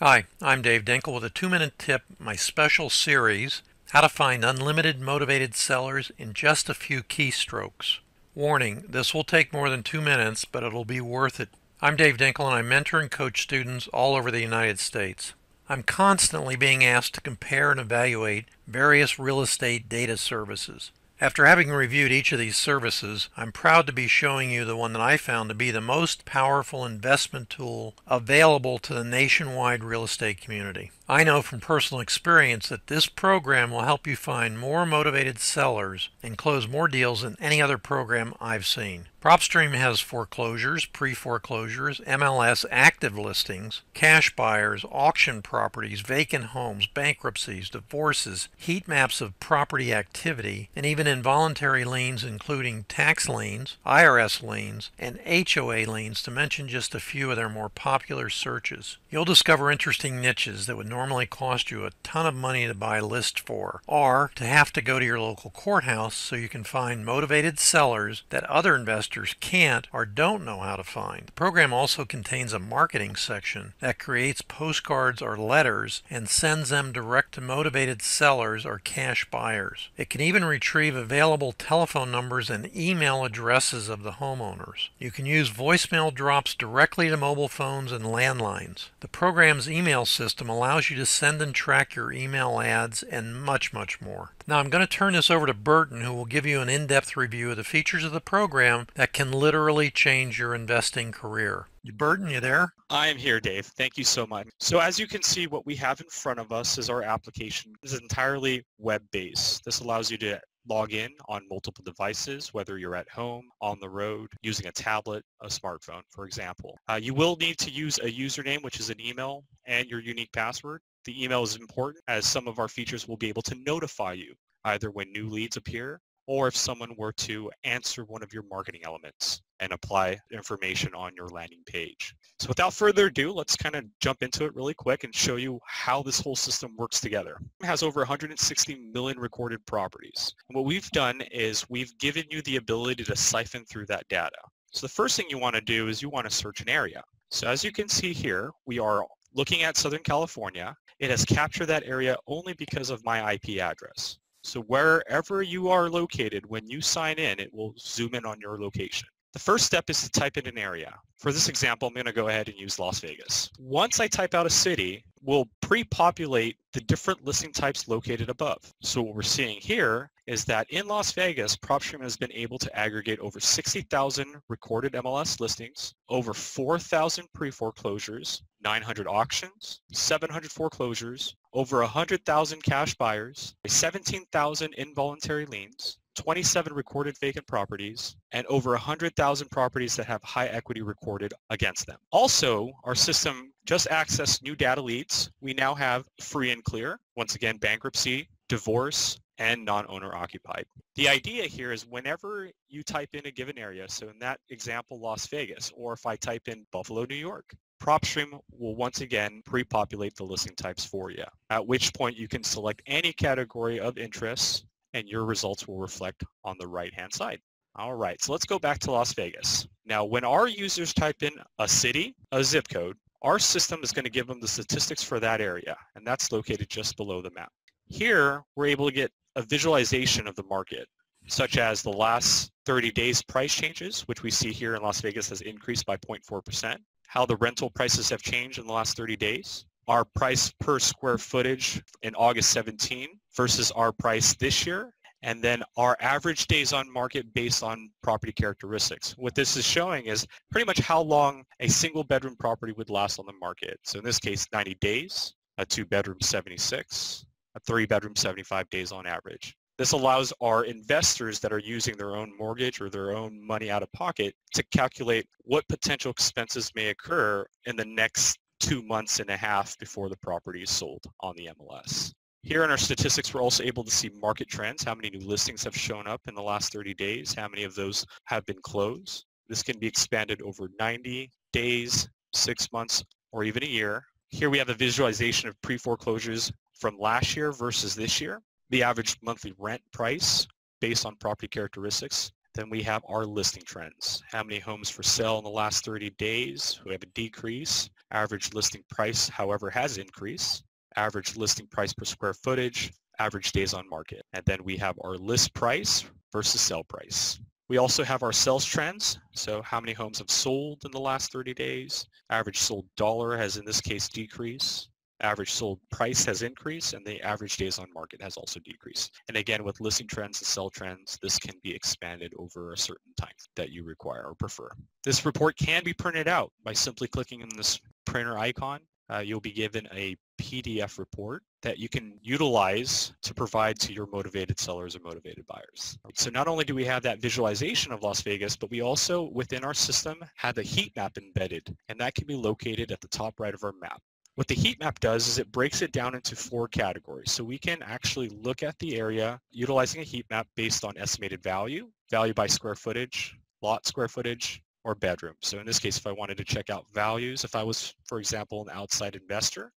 Hi, I'm Dave Dinkel with a 2-minute tip, my special series, How to Find Unlimited Motivated Sellers in Just a Few Keystrokes. Warning, this will take more than 2 minutes, but it'll be worth it. I'm Dave Dinkel and I mentor and coach students all over the United States. I'm constantly being asked to compare and evaluate various real estate data services. After having reviewed each of these services, I'm proud to be showing you the one that I found to be the most powerful investment tool available to the nationwide real estate community. I know from personal experience that this program will help you find more motivated sellers and close more deals than any other program I've seen. PropStream has foreclosures, pre-foreclosures, MLS active listings, cash buyers, auction properties, vacant homes, bankruptcies, divorces, heat maps of property activity, and even involuntary liens including tax liens, IRS liens, and HOA liens, to mention just a few of their more popular searches. You'll discover interesting niches that would normally cost you a ton of money to buy lists for, or to have to go to your local courthouse so you can find motivated sellers that other investors can't or don't know how to find. The program also contains a marketing section that creates postcards or letters and sends them direct to motivated sellers or cash buyers. It can even retrieve available telephone numbers and email addresses of the homeowners. You can use voicemail drops directly to mobile phones and landlines. The program's email system allows you to send and track your email ads and much, much more. Now I'm going to turn this over to Burton, who will give you an in-depth review of the features of the program that can literally change your investing career. Burton, you there? I am here, Dave. Thank you so much. So as you can see, what we have in front of us is our application. This is entirely web-based. This allows you to log in on multiple devices, whether you're at home, on the road, using a tablet, a smartphone, for example. You will need to use a username, which is an email, and your unique password. The email is important, as some of our features will be able to notify you either when new leads appear or if someone were to answer one of your marketing elements and apply information on your landing page. So without further ado, let's kind of jump into it really quick and show you how this whole system works together. It has over 160 million recorded properties. And what we've done is we've given you the ability to siphon through that data. So the first thing you want to do is you want to search an area. So as you can see here, we are looking at Southern California. It has captured that area only because of my IP address. So wherever you are located, when you sign in, it will zoom in on your location. The first step is to type in an area. For this example, I'm going to go ahead and use Las Vegas. Once I type out a city, we'll pre-populate the different listing types located above. So what we're seeing here is that in Las Vegas, PropStream has been able to aggregate over 60,000 recorded MLS listings, over 4,000 pre-foreclosures, 900 auctions, 700 foreclosures, over 100,000 cash buyers, 17,000 involuntary liens, 27 recorded vacant properties, and over 100,000 properties that have high equity recorded against them. Also, our system just accessed new data leads. We now have free and clear, once again, bankruptcy, divorce, and non-owner occupied. The idea here is whenever you type in a given area, so in that example, Las Vegas, or if I type in Buffalo, New York, PropStream will once again pre-populate the listing types for you, at which point you can select any category of interest and your results will reflect on the right-hand side. All right, so let's go back to Las Vegas. Now, when our users type in a city, a zip code, our system is going to give them the statistics for that area, and that's located just below the map. Here, we're able to get a visualization of the market, such as the last 30 days price changes, which we see here in Las Vegas has increased by 0.4%, how the rental prices have changed in the last 30 days, our price per square footage in August 17 versus our price this year, and then our average days on market based on property characteristics. What this is showing is pretty much how long a single bedroom property would last on the market. So in this case, 90 days, a 2-bedroom 76, a 3-bedroom 75 days on average. This allows our investors that are using their own mortgage or their own money out of pocket to calculate what potential expenses may occur in the next 2 months and a half before the property is sold on the MLS. Here in our statistics, we're also able to see market trends, how many new listings have shown up in the last 30 days, how many of those have been closed. This can be expanded over 90 days, 6 months, or even a year. Here we have a visualization of pre-foreclosures from last year versus this year, the average monthly rent price based on property characteristics, Then we have our listing trends. How many homes for sale in the last 30 days? We have a decrease. Average listing price, however, has increased. Average listing price per square footage, average days on market. And then we have our list price versus sell price. We also have our sales trends. So how many homes have sold in the last 30 days? Average sold dollar has in this case decreased. Average sold price has increased, and the average days on market has also decreased. And again, with listing trends and sell trends, this can be expanded over a certain time that you require or prefer. This report can be printed out by simply clicking on this printer icon. You'll be given a PDF report that you can utilize to provide to your motivated sellers or motivated buyers. So not only do we have that visualization of Las Vegas, but we also, within our system, have a heat map embedded, and that can be located at the top right of our map. What the heat map does is it breaks it down into 4 categories. So we can actually look at the area utilizing a heat map based on estimated value, value by square footage, lot square footage, or bedroom. So in this case, if I wanted to check out values, if I was, for example, an outside investor,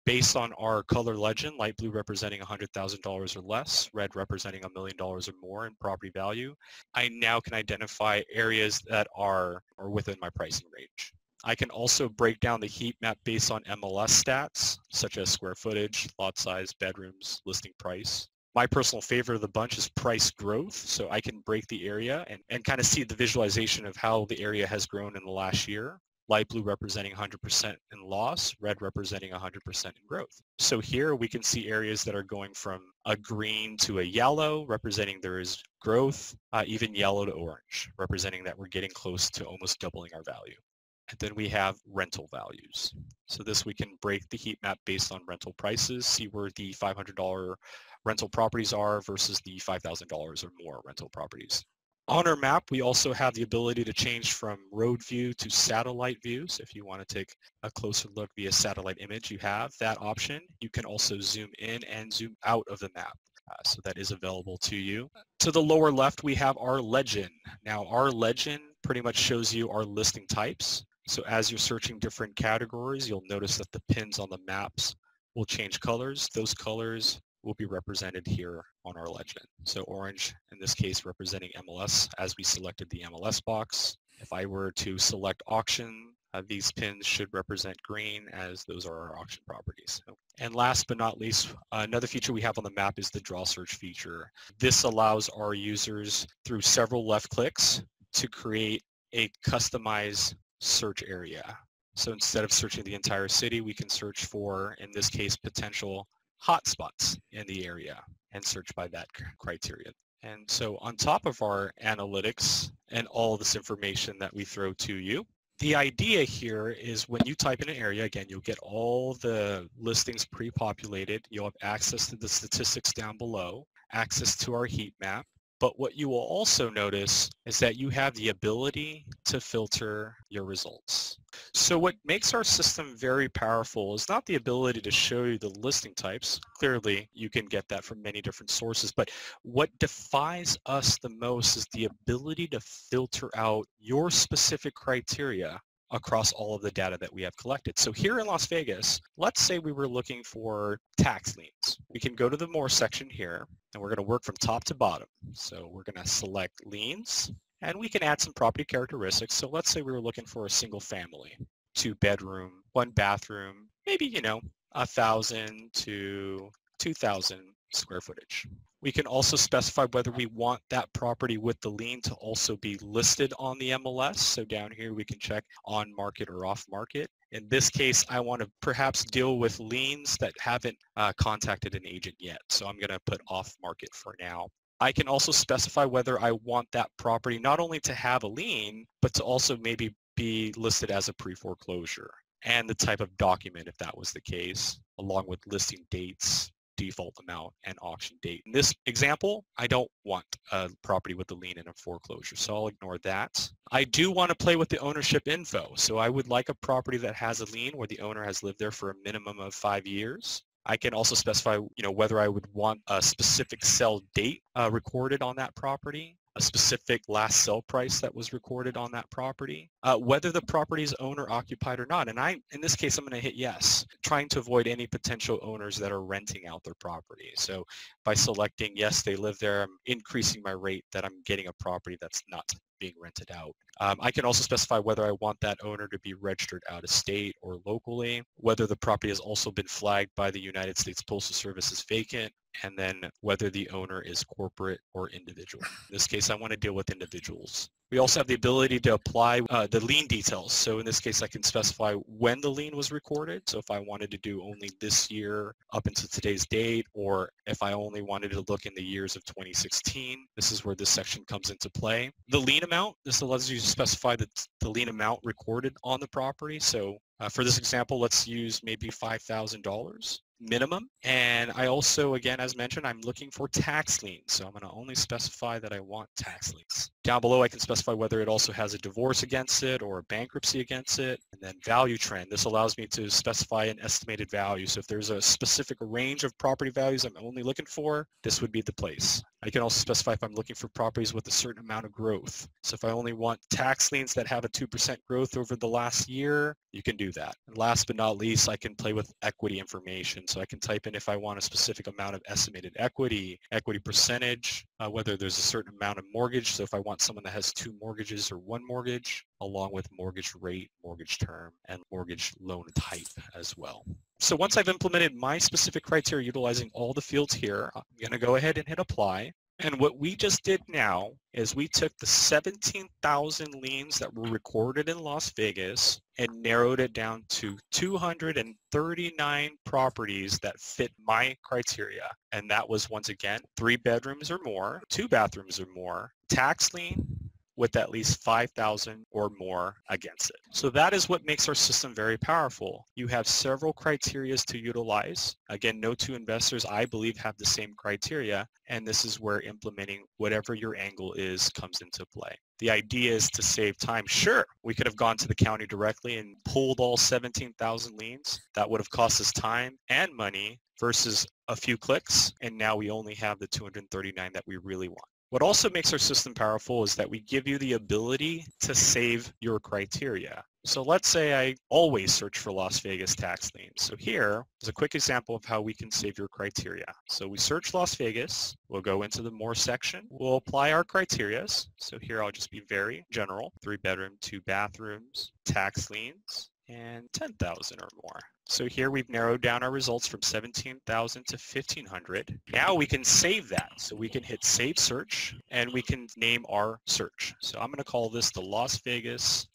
based on our color legend, light blue representing $100,000 or less, red representing $1 million or more in property value, I now can identify areas that are within my pricing range. I can also break down the heat map based on MLS stats, such as square footage, lot size, bedrooms, listing price. My personal favorite of the bunch is price growth, so I can break the area and kind of see the visualization of how the area has grown in the last year. Light blue representing 100% in loss, red representing 100% in growth. So here we can see areas that are going from a green to a yellow, representing there is growth, even yellow to orange, representing that we're getting close to almost doubling our value. And then we have rental values. So this we can break the heat map based on rental prices, see where the $500 rental properties are versus the $5,000 or more rental properties. On our map, we also have the ability to change from road view to satellite view. So if you want to take a closer look via satellite image, you have that option. You can also zoom in and zoom out of the map. So that is available to you. To the lower left, we have our legend. Now, our legend pretty much shows you our listing types. So as you're searching different categories, you'll notice that the pins on the maps will change colors. Those colors will be represented here on our legend. So orange, in this case, representing MLS as we selected the MLS box. If I were to select auction, these pins should represent green as those are our auction properties. And last but not least, another feature we have on the map is the draw search feature. This allows our users through several left clicks to create a customized search area. So instead of searching the entire city, we can search for, in this case, potential hotspots in the area and search by that criteria. And so on top of our analytics and all this information that we throw to you, the idea here is when you type in an area, again, you'll get all the listings pre-populated. You'll have access to the statistics down below, access to our heat map. But what you will also notice is that you have the ability to filter your results. So what makes our system very powerful is not the ability to show you the listing types. Clearly, you can get that from many different sources. But what defines us the most is the ability to filter out your specific criteria across all of the data that we have collected. So here in Las Vegas, let's say we were looking for tax liens. We can go to the More section here, and we're going to work from top to bottom. So we're going to select liens, and we can add some property characteristics. So let's say we were looking for a single family, 2-bedroom, 1 bathroom, maybe, 1,000 to 2,000 square footage. We can also specify whether we want that property with the lien to also be listed on the MLS. So down here we can check on market or off market. In this case, I want to perhaps deal with liens that haven't contacted an agent yet. So I'm going to put off market for now. I can also specify whether I want that property not only to have a lien, but to also maybe be listed as a pre-foreclosure, and the type of document if that was the case, along with listing dates, default amount, and auction date. In this example, I don't want a property with a lien and a foreclosure, so I'll ignore that. I do want to play with the ownership info, so I would like a property that has a lien where the owner has lived there for a minimum of 5 years. I can also specify, whether I would want a specific sell date recorded on that property. a specific last sale price that was recorded on that property, whether the property is owner occupied or not. And in this case, I'm going to hit yes, trying to avoid any potential owners that are renting out their property. So by selecting yes, they live there, I'm increasing my rate that I'm getting a property that's not being rented out. I can also specify whether I want that owner to be registered out of state or locally, whether the property has also been flagged by the United States Postal Service as vacant, and then whether the owner is corporate or individual. In this case, I want to deal with individuals. We also have the ability to apply the lien details. So in this case, I can specify when the lien was recorded. So if I wanted to do only this year up until today's date, or if I only wanted to look in the years of 2016, this is where this section comes into play. The lien amount, this allows you to specify the lien amount recorded on the property. So for this example, let's use maybe $5,000 minimum. And I also, again, as mentioned, I'm looking for tax liens. So I'm going to only specify that I want tax liens. Down below, I can specify whether it also has a divorce against it or a bankruptcy against it. And then value trend. This allows me to specify an estimated value. So if there's a specific range of property values I'm only looking for, this would be the place. I can also specify if I'm looking for properties with a certain amount of growth. So if I only want tax liens that have a 2% growth over the last year, you can do that. And last but not least, I can play with equity information. So I can type in if I want a specific amount of estimated equity, equity percentage, whether there's a certain amount of mortgage. So if I want someone that has 2 mortgages or 1 mortgage, along with mortgage rate, mortgage term, and mortgage loan type as well. So once I've implemented my specific criteria utilizing all the fields here, I'm going to go ahead and hit apply. And what we just did now is we took the 17,000 liens that were recorded in Las Vegas and narrowed it down to 239 properties that fit my criteria. And that was, once again, 3 bedrooms or more, 2 bathrooms or more, tax lien, with at least 5,000 or more against it. So that is what makes our system very powerful. You have several criteria to utilize. Again, no 2 investors, I believe, have the same criteria, and this is where implementing whatever your angle is comes into play. The idea is to save time. Sure, we could have gone to the county directly and pulled all 17,000 liens. That would have cost us time and money versus a few clicks, and now we only have the 239 that we really want. What also makes our system powerful is that we give you the ability to save your criteria. So let's say I always search for Las Vegas tax liens. So here is a quick example of how we can save your criteria. So we search Las Vegas. We'll go into the more section. We'll apply our criteria. So here I'll just be very general. 3 bedroom, 2 bathrooms, tax liens, and 10,000 or more. So here we've narrowed down our results from 17,000 to 1,500. Now we can save that. So we can hit Save Search, and we can name our search. So I'm going to call this the Las Vegas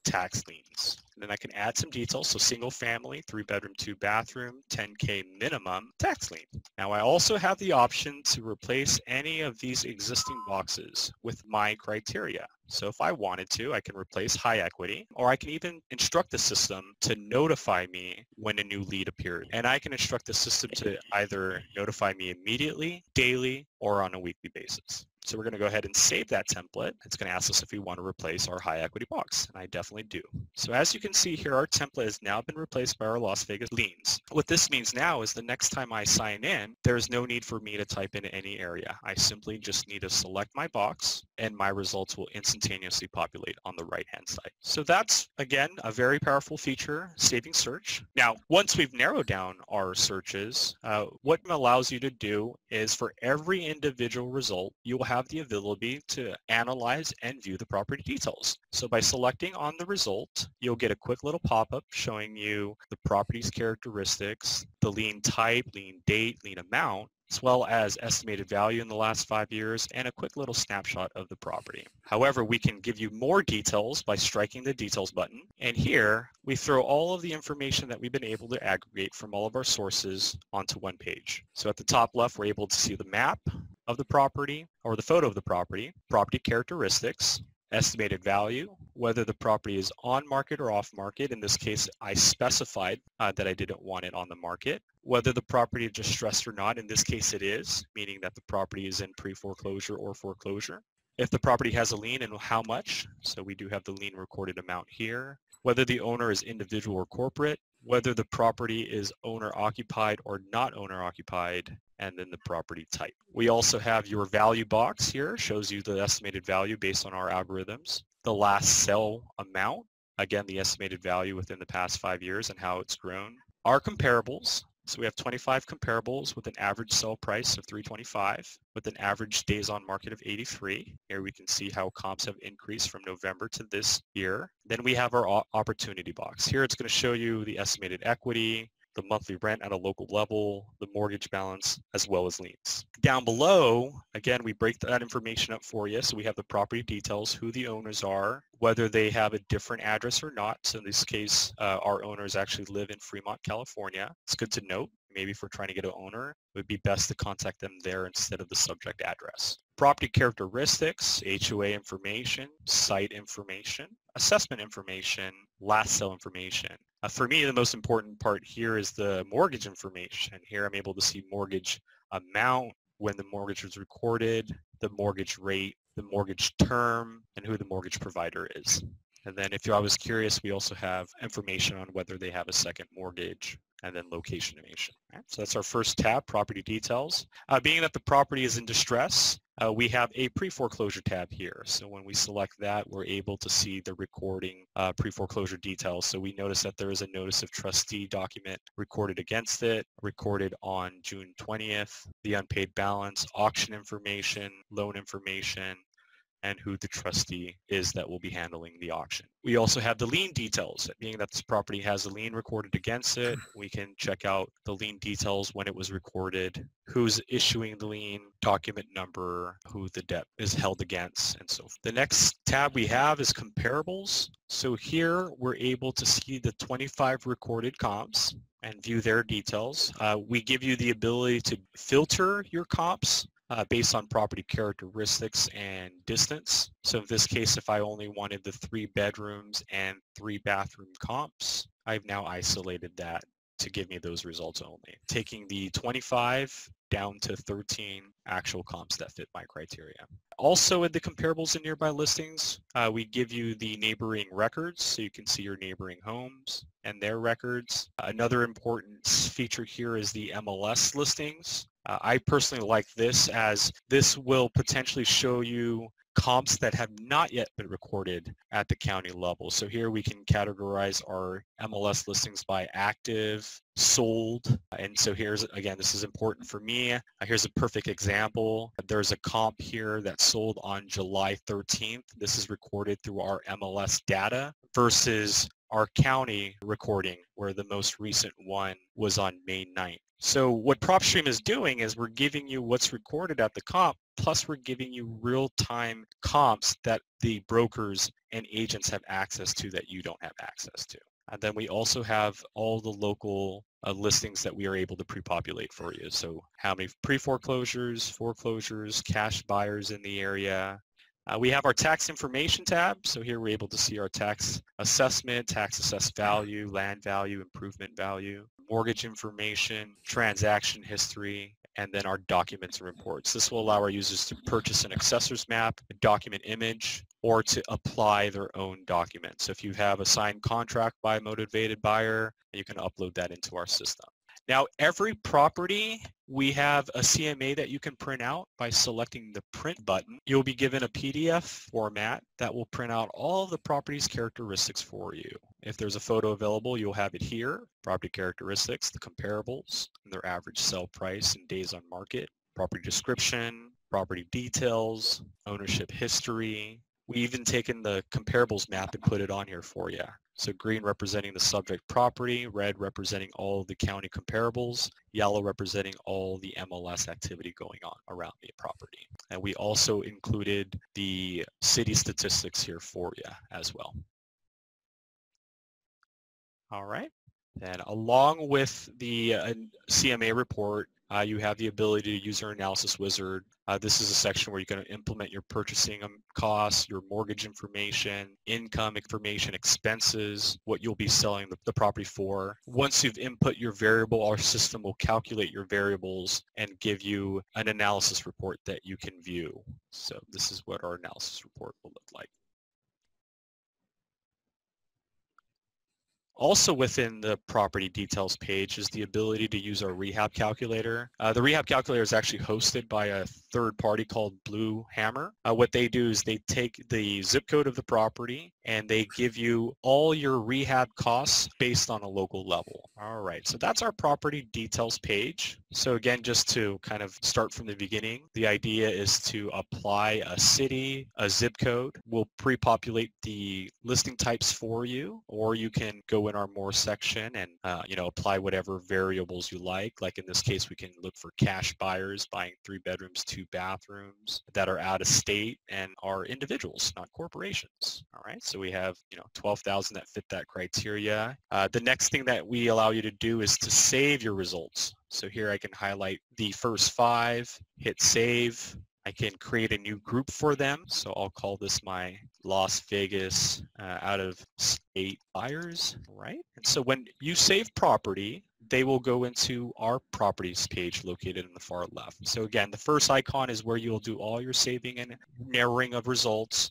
tax liens. And then I can add some details. So single family, 3 bedroom, 2 bathroom, 10K minimum, tax lien. Now I also have the option to replace any of these existing boxes with my criteria. So if I wanted to, I can replace high equity, or I can even instruct the system to notify me when a new lead appeared. And I can instruct the system to either notify me immediately, daily, or on a weekly basis. So we're going to go ahead and save that template. It's going to ask us if we want to replace our high equity box, and I definitely do. So as you can see here, our template has now been replaced by our Las Vegas liens. What this means now is the next time I sign in, there's no need for me to type in any area. I simply just need to select my box, and my results will instantaneously populate on the right-hand side. So that's, again, a very powerful feature, saving search. Now, once we've narrowed down our searches, what it allows you to do is for every individual result, you will have the ability to analyze and view the property details. So by selecting on the result, you'll get a quick little pop-up showing you the property's characteristics, the lien type, lien date, lien amount, as well as estimated value in the last 5 years, and a quick little snapshot of the property. However, we can give you more details by striking the details button. And here, we throw all of the information that we've been able to aggregate from all of our sources onto one page. So at the top left, we're able to see the map of the property, or the photo of the property characteristics, estimated value, whether the property is on market or off market. In this case, I specified that I didn't want it on the market. Whether the property is distressed or not. In this case, it is, meaning that the property is in pre-foreclosure or foreclosure. If the property has a lien and how much. So we do have the lien recorded amount here. Whether the owner is individual or corporate. whether the property is owner occupied or not owner occupied, and then the property type. We also have your value box here, shows you the estimated value based on our algorithms. The last sell amount, again, the estimated value within the past 5 years and how it's grown. Our comparables, so we have 25 comparables with an average sell price of $325 with an average days on market of 83. Here we can see how comps have increased from November to this year. Then we have our opportunity box. Here it's going to show you the estimated equity, the monthly rent at a local level, the mortgage balance, as well as liens. Down below, again, we break that information up for you. So we have the property details, who the owners are, whether they have a different address or not. So in this case, our owners actually live in Fremont, California. It's good to note. Maybe if we're trying to get an owner, it would be best to contact them there instead of the subject address. Property characteristics, HOA information, site information, assessment information, last sale information. For me, the most important part here is the mortgage information. Here I'm able to see mortgage amount, when the mortgage was recorded, the mortgage rate, the mortgage term, and who the mortgage provider is. And then if I was curious, we also have information on whether they have a second mortgage, and then location information. Right? So that's our first tab, property details. Being that the property is in distress, we have a pre-foreclosure tab here. So when we select that, we're able to see the recording pre-foreclosure details. So we notice that there is a notice of trustee document recorded against it, recorded on June 20th, the unpaid balance, auction information, loan information, and who the trustee is that will be handling the auction. We also have the lien details. Being that this property has a lien recorded against it, we can check out the lien details, when it was recorded, who's issuing the lien, document number, who the debt is held against, and so forth. The next tab we have is comparables. So here we're able to see the 25 recorded comps and view their details. We give you the ability to filter your comps based on property characteristics and distance. So in this case, if I only wanted the 3 bedrooms and 3 bathroom comps, I've now isolated that to give me those results only, taking the 25 down to 13 actual comps that fit my criteria. Also in the comparables and nearby listings, we give you the neighboring records, so you can see your neighboring homes and their records. Another important feature here is the MLS listings. I personally like this, as this will potentially show you comps that have not yet been recorded at the county level. So here we can categorize our MLS listings by active, sold. And so here's, again, this is important for me. Here's a perfect example. There's a comp here that sold on July 13th. This is recorded through our MLS data versus our county recording, where the most recent one was on May 9th. So what PropStream is doing is we're giving you what's recorded at the comp, plus we're giving you real-time comps that the brokers and agents have access to that you don't have access to. And then we also have all the local listings that we are able to pre-populate for you. So how many pre-foreclosures, foreclosures, cash buyers in the area. We have our tax information tab. So here we're able to see our tax assessment, tax assessed value, land value, improvement value, mortgage information, transaction history, and then our documents and reports. This will allow our users to purchase an assessor's map, a document image, or to apply their own documents. So if you have a signed contract by a motivated buyer, you can upload that into our system. Now, every property, we have a CMA that you can print out by selecting the print button. You'll be given a PDF format that will print out all of the property's characteristics for you. If there's a photo available, you'll have it here. Property characteristics, the comparables, and their average sell price and days on market, property description, property details, ownership history. We even taken the comparables map and put it on here for you. So green representing the subject property, red representing all of the county comparables, yellow representing all the MLS activity going on around the property. And we also included the city statistics here for you as well. All right. And along with the CMA report, you have the ability to use our analysis wizard. This is a section where you're going to implement your purchasing costs, your mortgage information, income information, expenses, what you'll be selling the property for. Once you've input your variable, our system will calculate your variables and give you an analysis report that you can view. So this is what our analysis report will look like. Also within the property details page is the ability to use our rehab calculator. The rehab calculator is actually hosted by a third party called Blue Hammer. What they do is they take the zip code of the property and they give you all your rehab costs based on a local level. All right, so that's our property details page. So again, just to kind of start from the beginning, the idea is to apply a city, a zip code. We'll pre-populate the listing types for you, or you can go in our more section and apply whatever variables you like. Like in this case, we can look for cash buyers buying 3 bedrooms, 2 bathrooms that are out of state and are individuals, not corporations. All right, so we have 12,000 that fit that criteria. The next thing that we allow you to do is to save your results. So here I can highlight the first 5, hit save. I can create a new group for them. So I'll call this my Las Vegas out of state buyers, right? And so when you save property, they will go into our properties page located in the far left. So again, the first icon is where you'll do all your saving and narrowing of results.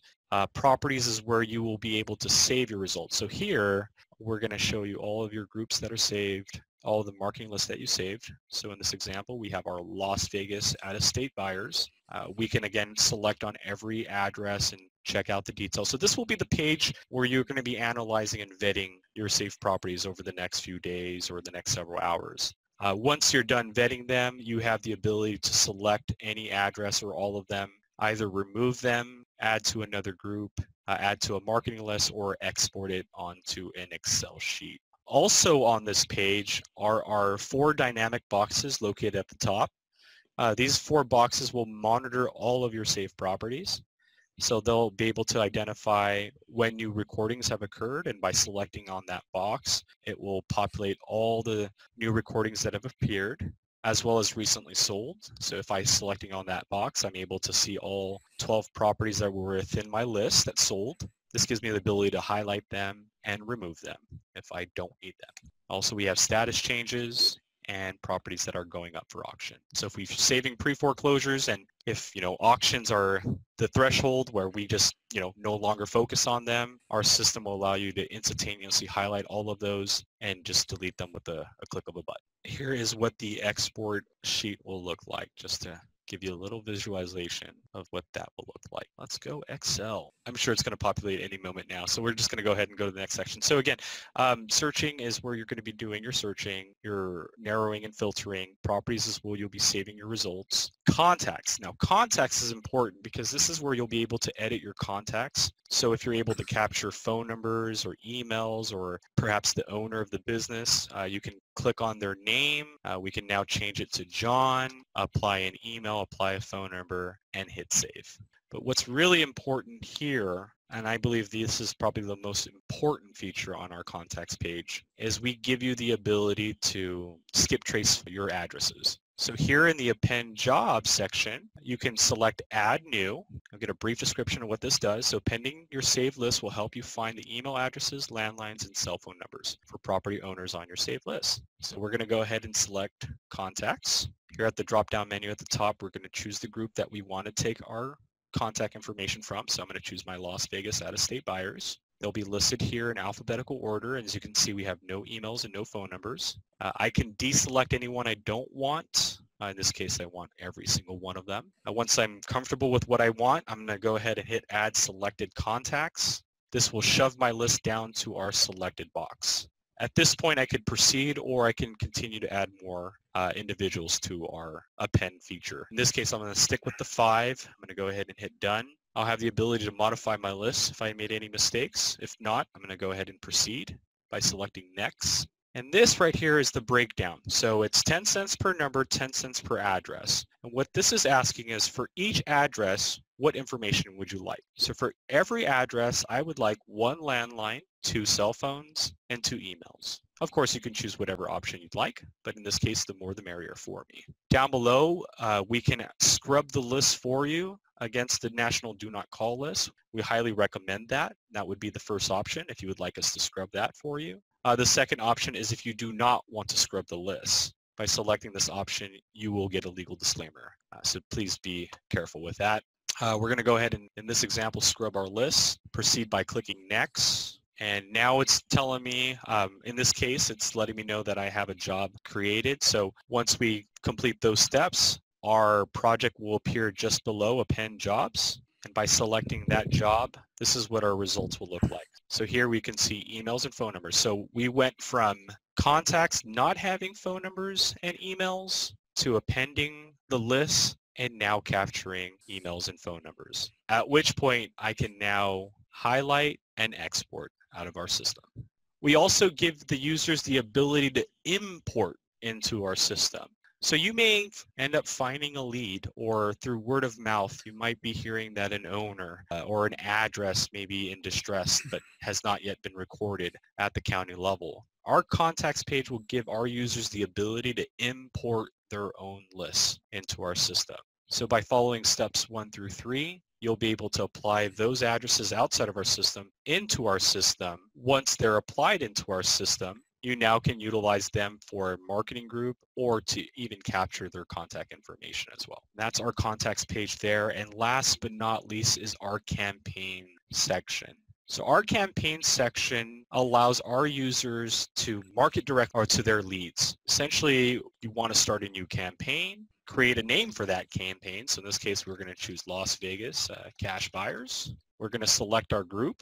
Properties is where you will be able to save your results. So here, we're going to show you all of your groups that are saved, all of the marketing lists that you saved. So in this example, we have our Las Vegas out-of-state buyers. We can again select on every address and check out the details. So this will be the page where you're going to be analyzing and vetting your saved properties over the next few days or the next several hours. Once you're done vetting them, you have the ability to select any address or all of them, either remove them, add to another group, add to a marketing list, or export it onto an Excel sheet. Also on this page are our 4 dynamic boxes located at the top. These 4 boxes will monitor all of your saved properties. So they'll be able to identify when new recordings have occurred, and by selecting on that box, it will populate all the new recordings that have appeared, as well as recently sold. So if I'm selecting on that box, I'm able to see all 12 properties that were within my list that sold. This gives me the ability to highlight them and remove them if I don't need them. Also, we have status changes and properties that are going up for auction. So if we're saving pre-foreclosures, and if auctions are the threshold where we just no longer focus on them, our system will allow you to instantaneously highlight all of those and just delete them with a click of a button. Here is what the export sheet will look like, just to give you a little visualization of what that will look like. Let's go Excel. I'm sure it's going to populate any moment now, so we're just going to go ahead and go to the next section. So again, searching is where you're going to be doing your searching, your narrowing and filtering. Properties is where you'll be saving your results. Contacts. Now, contacts is important because this is where you'll be able to edit your contacts. So if you're able to capture phone numbers or emails or perhaps the owner of the business, you can click on their name. We can now change it to John, apply an email, apply a phone number, and hit save. But what's really important here, and I believe this is probably the most important feature on our contacts page, is we give you the ability to skip trace your addresses. So here in the append jobs section, you can select add new. I'll get a brief description of what this does. So appending your saved list will help you find the email addresses, landlines, and cell phone numbers for property owners on your saved list. So we're going to go ahead and select contacts. Here at the drop-down menu at the top, we're going to choose the group that we want to take our contact information from. So I'm going to choose my Las Vegas out-of-state buyers. They'll be listed here in alphabetical order, and as you can see, we have no emails and no phone numbers. I can deselect anyone I don't want. In this case, I want every single one of them. Once I'm comfortable with what I want, I'm going to go ahead and hit Add Selected Contacts. This will shove my list down to our selected box. At this point, I could proceed, or I can continue to add more individuals to our append feature. In this case, I'm going to stick with the 5. I'm going to go ahead and hit Done. I'll have the ability to modify my list if I made any mistakes. If not, I'm going to go ahead and proceed by selecting Next. And this right here is the breakdown. So it's 10 cents per number, 10 cents per address. And what this is asking is for each address, what information would you like? So for every address, I would like 1 landline, 2 cell phones, and 2 emails. Of course, you can choose whatever option you'd like, but in this case, the more the merrier for me. Down below, we can scrub the list for you against the National Do Not Call list. We highly recommend that. That would be the first option if you would like us to scrub that for you. The second option is if you do not want to scrub the list. By selecting this option, you will get a legal disclaimer. So please be careful with that. We're going to go ahead and, in this example, scrub our list. Proceed by clicking Next. And now it's telling me, in this case, it's letting me know that I have a job created. So once we complete those steps, our project will appear just below append jobs. And by selecting that job, this is what our results will look like. So here we can see emails and phone numbers. So we went from contacts not having phone numbers and emails to appending the list and now capturing emails and phone numbers, at which point I can now highlight and export out of our system. We also give the users the ability to import into our system. So you may end up finding a lead, or through word of mouth, you might be hearing that an owner or an address may be in distress but has not yet been recorded at the county level. Our contacts page will give our users the ability to import their own lists into our system. So by following steps 1 through 3, you'll be able to apply those addresses outside of our system into our system. Once they're applied into our system, you now can utilize them for a marketing group or to even capture their contact information as well. That's our contacts page there. And last but not least is our campaign section. So our campaign section allows our users to market direct or to their leads. Essentially, you want to start a new campaign, create a name for that campaign. So in this case, we're going to choose Las Vegas cash buyers. We're going to select our group.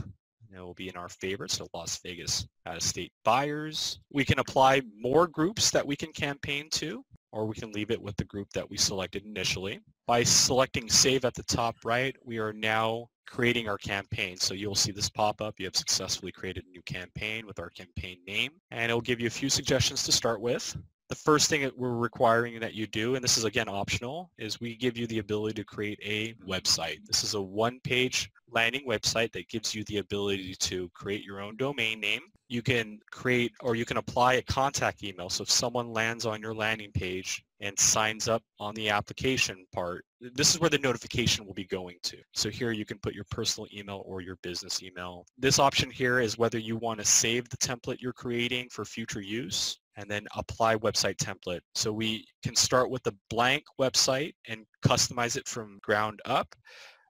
It will be in our favorites, so Las Vegas out-of-state buyers. We can apply more groups that we can campaign to, or we can leave it with the group that we selected initially. By selecting Save at the top right, we are now creating our campaign. So you'll see this pop up. You have successfully created a new campaign with our campaign name, and it'll give you a few suggestions to start with. The first thing that we're requiring that you do, and this is again optional, is we give you the ability to create a website. This is a one-page landing website that gives you the ability to create your own domain name. You can create or you can apply a contact email. So if someone lands on your landing page and signs up on the application part, this is where the notification will be going to. So here you can put your personal email or your business email. This option here is whether you want to save the template you're creating for future use and then apply website template. So we can start with a blank website and customize it from ground up,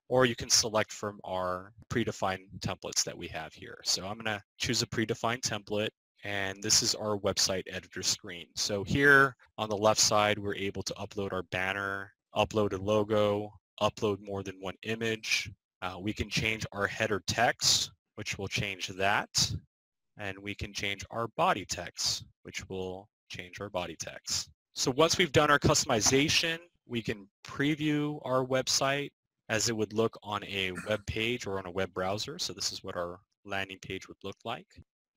or you can select from our predefined templates that we have here. So I'm going to choose a predefined template, and this is our website editor screen. So here on the left side, we're able to upload our banner, upload a logo, upload more than one image. We can change our header text, which will change that. And we can change our body text, which will change our body text. So once we've done our customization, we can preview our website as it would look on a web page or on a web browser. So this is what our landing page would look like.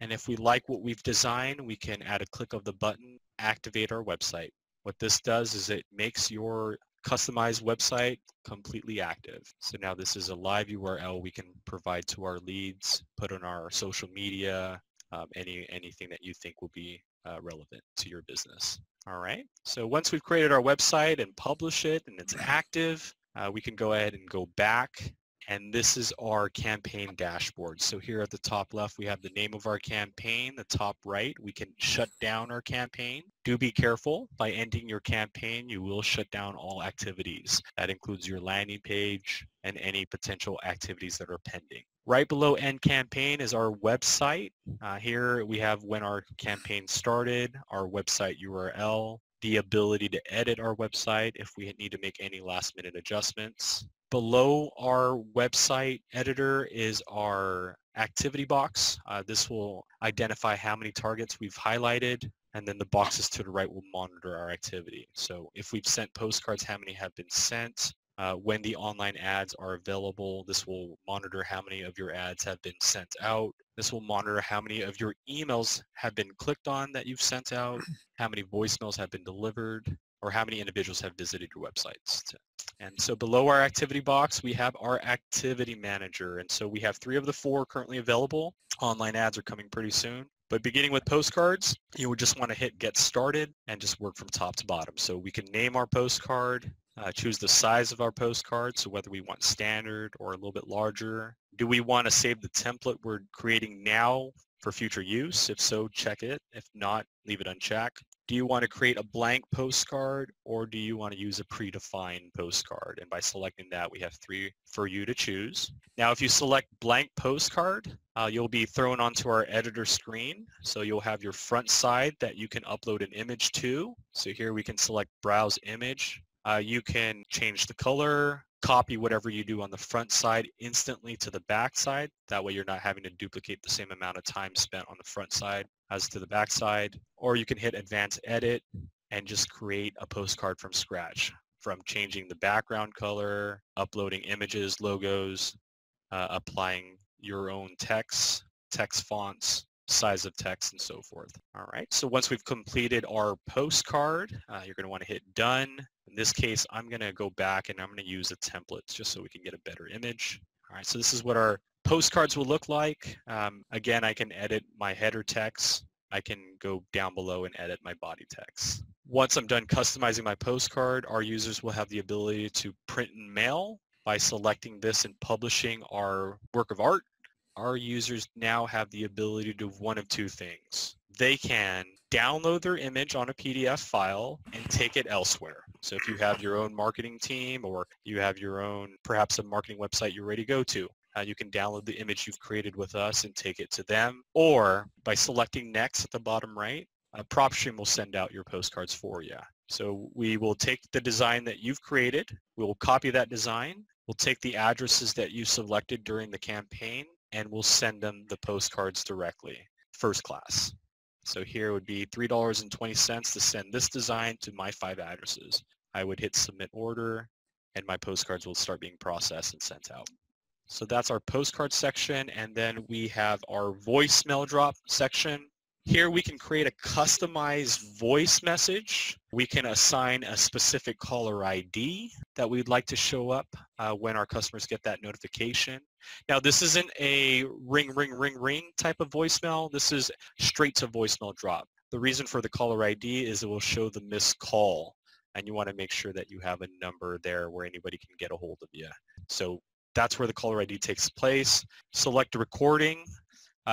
And if we like what we've designed, we can add a click of the button, activate our website. What this does is it makes your customized website completely active. So now this is a live URL we can provide to our leads, put on our social media, anything that you think will be relevant to your business. All right. So once we've created our website and publish it and it's active, we can go ahead and go back. And this is our campaign dashboard. So here at the top left, we have the name of our campaign. The top right, we can shut down our campaign. Do be careful. By ending your campaign, you will shut down all activities. That includes your landing page and any potential activities that are pending. Right below End Campaign is our website. Here we have when our campaign started, our website URL, the ability to edit our website if we need to make any last-minute adjustments. Below our website editor is our activity box. This will identify how many targets we've highlighted, and then the boxes to the right will monitor our activity. So if we've sent postcards, how many have been sent? When the online ads are available, this will monitor how many of your ads have been sent out. This will monitor how many of your emails have been clicked on that you've sent out, how many voicemails have been delivered, or how many individuals have visited your websites. And so below our activity box, we have our activity manager. And so we have 3 of the 4 currently available. Online ads are coming pretty soon. But beginning with postcards, you would just want to hit get started and just work from top to bottom. So we can name our postcard, choose the size of our postcard, so whether we want standard or a little bit larger. Do we want to save the template we're creating now for future use? If so, check it. If not, leave it unchecked. Do you want to create a blank postcard or do you want to use a predefined postcard? And by selecting that, we have 3 for you to choose. Now, if you select blank postcard, you'll be thrown onto our editor screen. So you'll have your front side that you can upload an image to. So here we can select browse image. You can change the color, copy whatever you do on the front side instantly to the back side. That way you're not having to duplicate the same amount of time spent on the front side as to the back side. Or you can hit advanced edit and just create a postcard from scratch, from changing the background color, uploading images, logos, applying your own text fonts, size of text, and so forth. All right, so once we've completed our postcard, you're going to want to hit done. In this case, I'm going to go back and I'm going to use a template just so we can get a better image. All right, so this is what our postcards will look like. Again, I can edit my header text. I can go down below and edit my body text. Once I'm done customizing my postcard, our users will have the ability to print and mail. By selecting this and publishing our work of art, our users now have the ability to do one of 2 things. They can download their image on a PDF file and take it elsewhere. So if you have your own marketing team or you have your own, perhaps a marketing website you're ready to go to, you can download the image you've created with us and take it to them. Or by selecting next at the bottom right, PropStream will send out your postcards for you. So we will take the design that you've created, we will copy that design, we'll take the addresses that you selected during the campaign, and we'll send them the postcards directly, first class. So here would be $3.20 to send this design to my 5 addresses. I would hit submit order, and my postcards will start being processed and sent out. So that's our postcard section, and then we have our voicemail drop section. Here we can create a customized voice message. We can assign a specific caller ID that we'd like to show up when our customers get that notification. Now this isn't a ring, ring, ring, ring type of voicemail. This is straight to voicemail drop. The reason for the caller ID is it will show the missed call, and you want to make sure that you have a number there where anybody can get a hold of you. So that's where the caller ID takes place. Select a recording.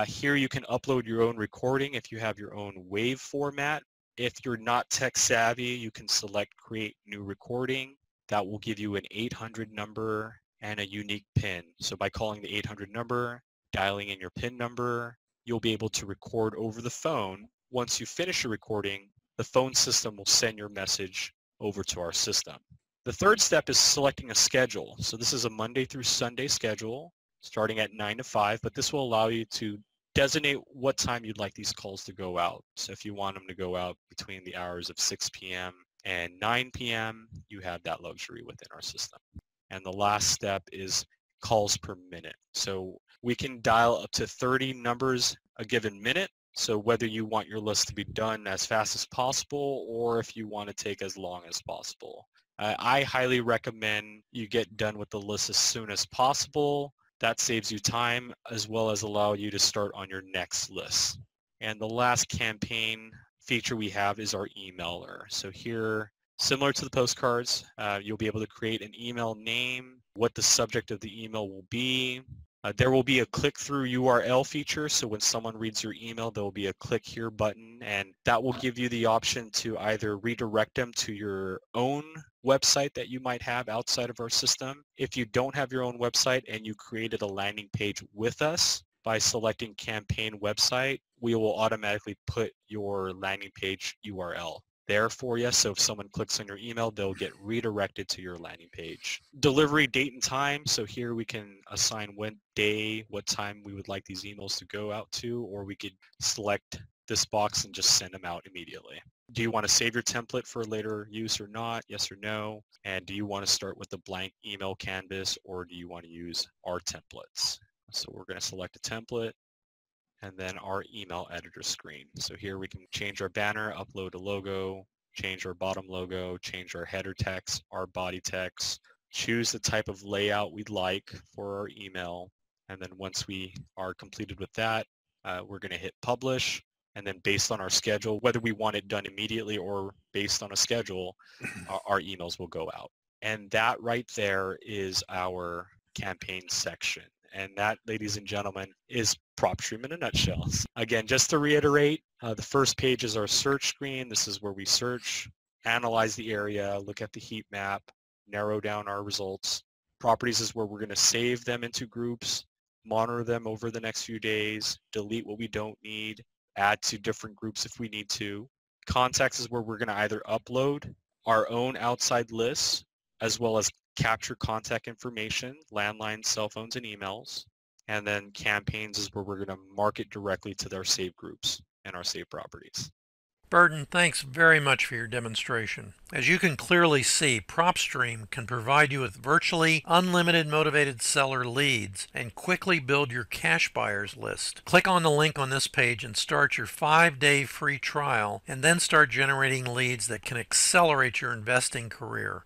Here you can upload your own recording if you have your own WAV format. If you're not tech savvy, you can select create new recording. That will give you an 800 number and a unique PIN. So by calling the 800 number, dialing in your PIN number, you'll be able to record over the phone. Once you finish your recording, the phone system will send your message over to our system. The third step is selecting a schedule. So this is a Monday through Sunday schedule starting at 9 to 5, but this will allow you to designate what time you'd like these calls to go out. So if you want them to go out between the hours of 6 p.m. and 9 p.m., you have that luxury within our system. And the last step is calls per minute. So we can dial up to 30 numbers a given minute. So whether you want your list to be done as fast as possible or if you want to take as long as possible. I highly recommend you get done with the list as soon as possible. That saves you time as well as allow you to start on your next list. And the last campaign feature we have is our emailer. So here, similar to the postcards, you'll be able to create an email name, what the subject of the email will be. There will be a click-through URL feature, so when someone reads your email, there will be a click here button, and that will give you the option to either redirect them to your own website that you might have outside of our system. If you don't have your own website and you created a landing page with us, by selecting campaign website, we will automatically put your landing page URL there for you. So if someone clicks on your email, they'll get redirected to your landing page. Delivery date and time. So here we can assign what day, what time we would like these emails to go out to, or we could select this box and just send them out immediately. Do you want to save your template for later use or not? Yes or no? And do you want to start with a blank email canvas or do you want to use our templates? So we're going to select a template and then our email editor screen. So here we can change our banner, upload a logo, change our bottom logo, change our header text, our body text, choose the type of layout we'd like for our email. And then once we are completed with that, we're going to hit publish. And then based on our schedule, whether we want it done immediately or based on a schedule, our emails will go out. And that right there is our campaign section. And that, ladies and gentlemen, is PropStream in a nutshell. Again, just to reiterate, the first page is our search screen. This is where we search, analyze the area, look at the heat map, narrow down our results. Properties is where we're going to save them into groups, monitor them over the next few days, delete what we don't need, add to different groups if we need to. Contacts is where we're going to either upload our own outside lists as well as capture contact information, landlines, cell phones, and emails. And then campaigns is where we're going to market directly to their saved groups and our saved properties. Burton, thanks very much for your demonstration. As you can clearly see, PropStream can provide you with virtually unlimited motivated seller leads and quickly build your cash buyers list. Click on the link on this page and start your 5-day free trial, and then start generating leads that can accelerate your investing career.